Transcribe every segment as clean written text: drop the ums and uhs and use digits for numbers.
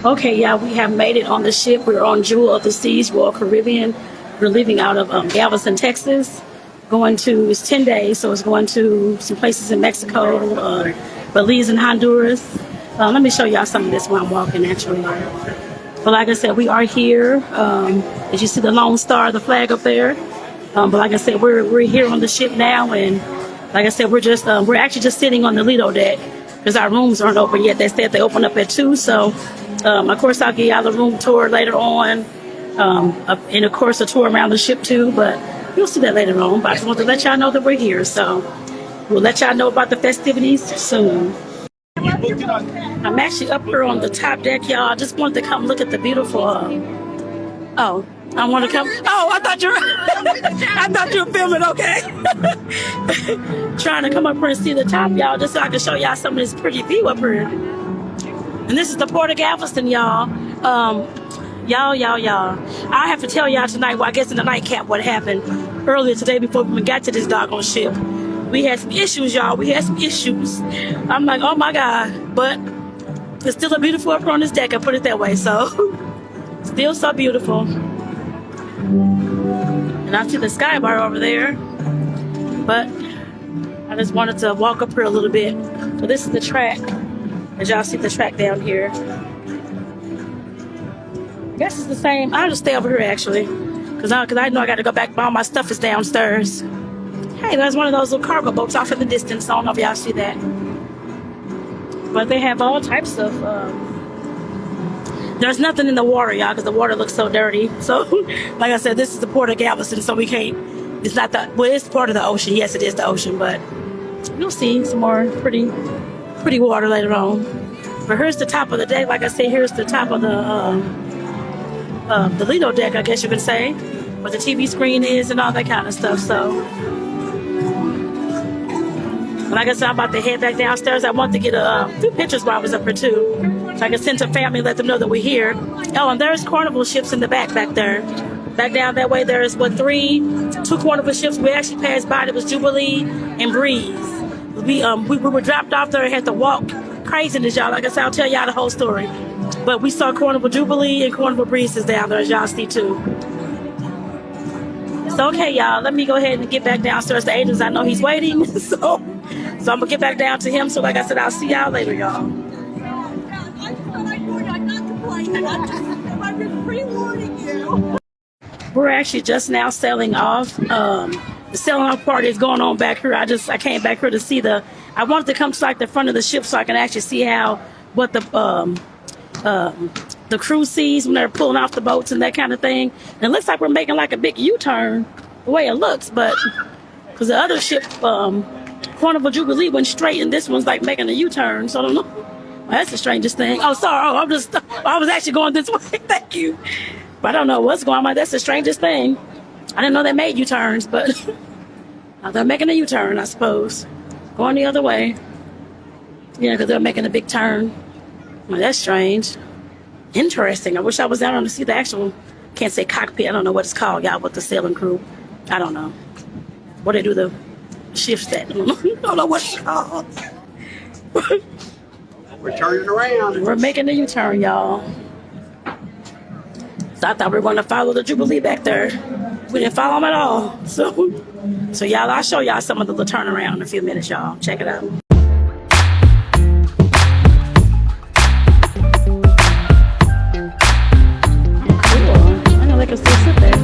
Okay, yeah, we have made it on the ship. We're on Jewel of the Seas, Royal Caribbean. We're leaving out of Galveston, Texas. Going to, it's 10 days, so it's going to some places in Mexico, Belize and Honduras. Let me show y'all some of this while I'm walking, actually. But like I said, we are here. As you see the Lone Star, the flag up there. But like I said, we're here on the ship now, and like I said, we're actually just sitting on the Lido deck because our rooms aren't open yet. They said they open up at 2, so of course I'll give y'all the room tour later on, and of course a tour around the ship too. But you'll see that later on. But I just want to let y'all know that we're here, so we'll let y'all know about the festivities soon. I'm actually up here on the top deck, y'all. I just wanted to come look at the beautiful. Oh, I want to come. Oh, I thought you were. I thought you were filming. Okay. Trying to come up here and see the top, y'all, just so I can show y'all some of this pretty view up here. And this is the Port of Galveston, y'all. Y'all. I have to tell y'all tonight. Well, I guess in the nightcap, what happened earlier today before we even got to this doggone ship. We had some issues, y'all. We had some issues. I'm like, oh my God. But it's still a beautiful up here on this deck, I put it that way. So, still so beautiful. And I see the sky bar over there. But I just wanted to walk up here a little bit. So this is the track. As y'all see the track down here. I guess it's the same. I'll just stay over here actually. Because I know I got to go back. All my stuff is downstairs. Hey, there's one of those little cargo boats off in the distance. I don't know if y'all see that. But they have all types of... there's nothing in the water, y'all, because the water looks so dirty. So, like I said, this is the Port of Galveston, so we can't... It's not the... Well, it's part of the ocean. Yes, it is the ocean, but you'll see some more pretty water later on. But here's the top of the deck. Like I said, here's the top of the Lido deck, I guess you could say, where the TV screen is and all that kind of stuff. So, like I said, I'm about to head back downstairs. I want to get a few pictures while I was up here too, so I can send to family, let them know that we're here. Oh, and there's carnival ships in the back there. Back down that way, there's two carnival ships we actually passed by. It was Jubilee and Breeze. We were dropped off there and had to walk craziness, y'all. Like I said, I'll tell y'all the whole story. But we saw Carnival Jubilee and Carnival Breezes down there, as y'all see too. So okay, y'all, let me go ahead and get back downstairs to Adrian's. I know he's waiting, so I'm gonna get back down to him. So like I said, I'll see y'all later, y'all. We're actually just now sailing off. The sailing off party is going on back here. I came back here to see I wanted to come to like the front of the ship so I can actually see what the crew sees when they're pulling off the boats and that kind of thing. And it looks like we're making like a big U-turn the way it looks, but because the other ship, Carnival Jubilee, went straight, and this one's like making a U-turn. So I don't know. Well, that's the strangest thing. Oh, sorry. Oh, I was actually going this way. Thank you. But I don't know what's going on. That's the strangest thing. I didn't know they made U-turns, but now they're making a U-turn, I suppose. Going the other way. Yeah, because they're making a big turn. Well, that's strange. Interesting. I wish I was down on to see the actual, can't say cockpit. I don't know what it's called, y'all, with the sailing crew. I don't know. What they do the shifts at. I don't know what it's called. We're turning around. We're making a U-turn, y'all. So I thought we were going to follow the Jubilee back there. We didn't follow them at all. So y'all, I'll show y'all some of the turnaround in a few minutes, y'all. Check it out. I know they can still sit there.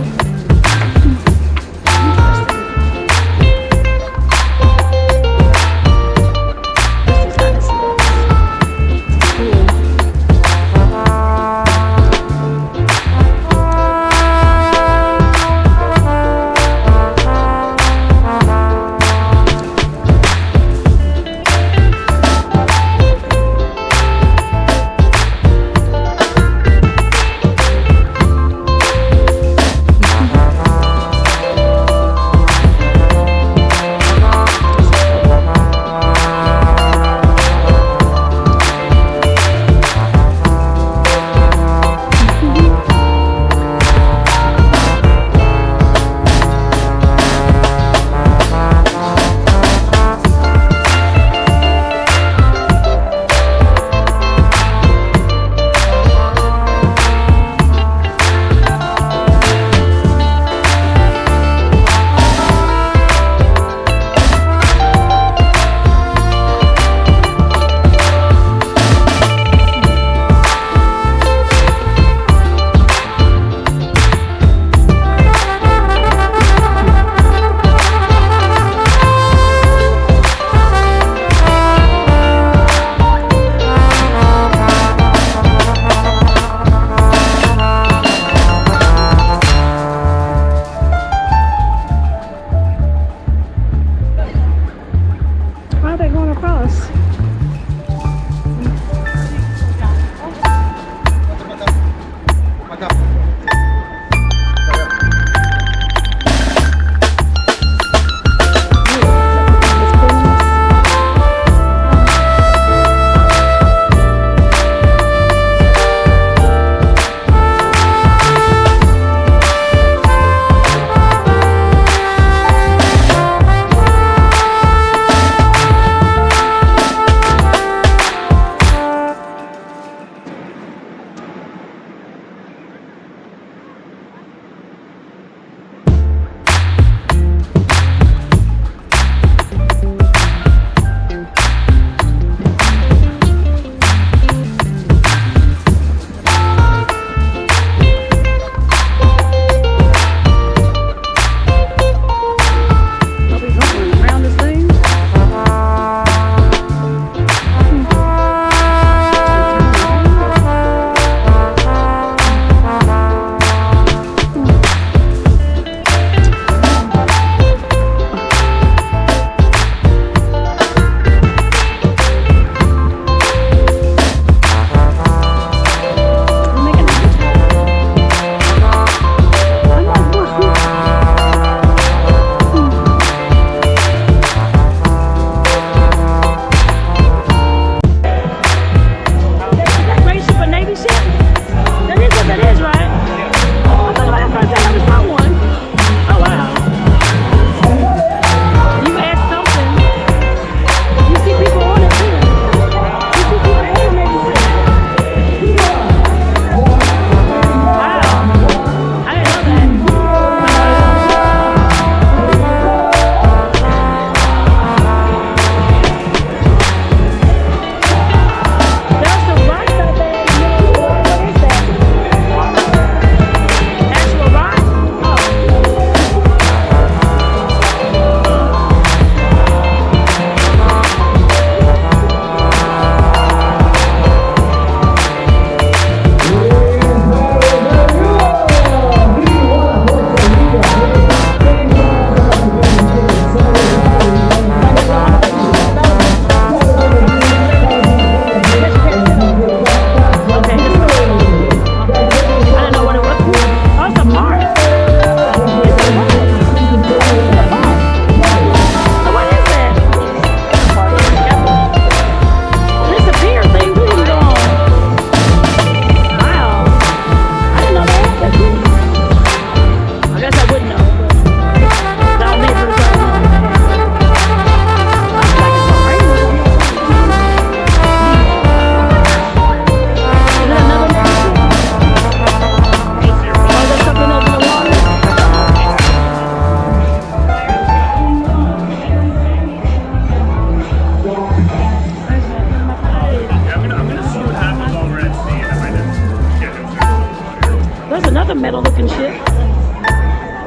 metal looking ship.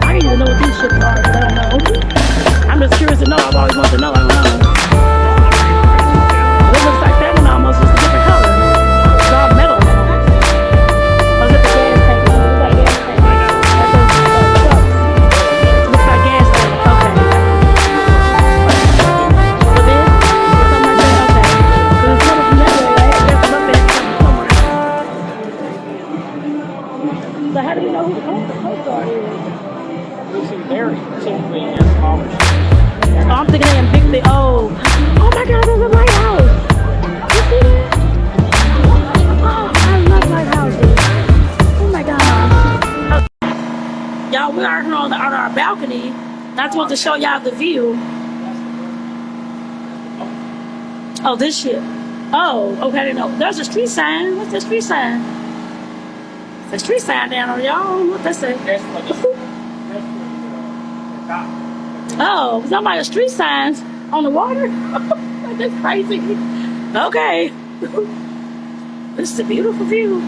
I didn't even know what these ships are, but I don't know. I'm just curious to know. I've always wanted to know. I don't know. It looks like that one almost just a different color. It's all metal. Oh, is it the gas tank? It looks like gas tank. That's those trucks. It looks like gas tank. Okay. For this? Something like that? Okay. Because it's coming from that way, right? That's up there somewhere. So how do you know who the Coast Guard is? Oh, I'm thinking they in big thing. Oh my God, there's a lighthouse. You see that? Oh, I love lighthouses. Oh my God. Y'all, we are here on our balcony. I just want to show y'all the view. Oh, this shit. Oh, okay, I didn't know. There's a street sign. What's the street sign? It's a street sign down on y'all. What that say? Oh, somebody street signs on the water? That's crazy. Okay. This is a beautiful view.